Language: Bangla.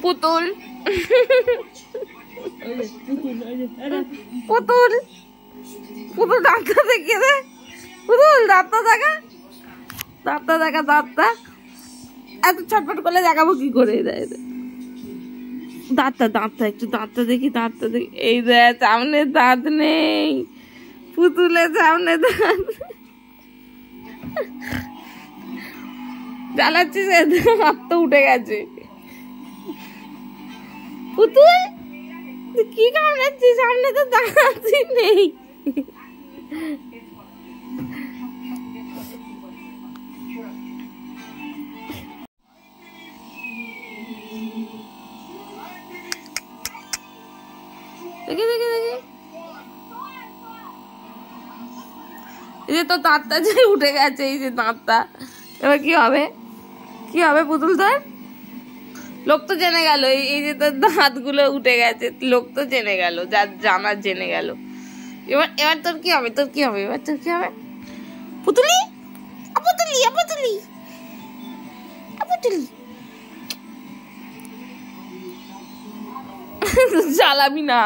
পুতুল পুতুল পুতুল দাঁতটা দেখিয়ে দে। পুতুল দাঁতটা দেখা, দাঁতটা দেখা, দাঁতটা এত ছটফট করলে দেখাবো কি করে? দাঁতটা দাঁতটা একটু দাঁতটা দেখি, দাঁতটা দেখি। এই দেখ সামনে দাঁত নেই পুতুলের, সামনে দাঁত। জ্বালাচ্ছিস, হাত তো উঠে গেছে। পুতুল কি কামড়াচ্ছিস? সামনে তো দাঁতই নেই। দেখি দেখি দেখি, এই যে তো দাঁতটা যে উঠে গেছে, এই যে দাঁতটা, এবার কি হবে? কি হবে পুতুল তোর? লোক তো জেনে গেল, এই যে তোর দাঁত গুলো উঠে গেছে, লোক তো জেনে গেল, যার জানার জেনে গেল। এবার এবার তোর কি হবে? তোর কি হবে এবার? তোর কি হবে? পুতুলি পুতুলি পুতুলি পুতুলি, জ্বালাবি না।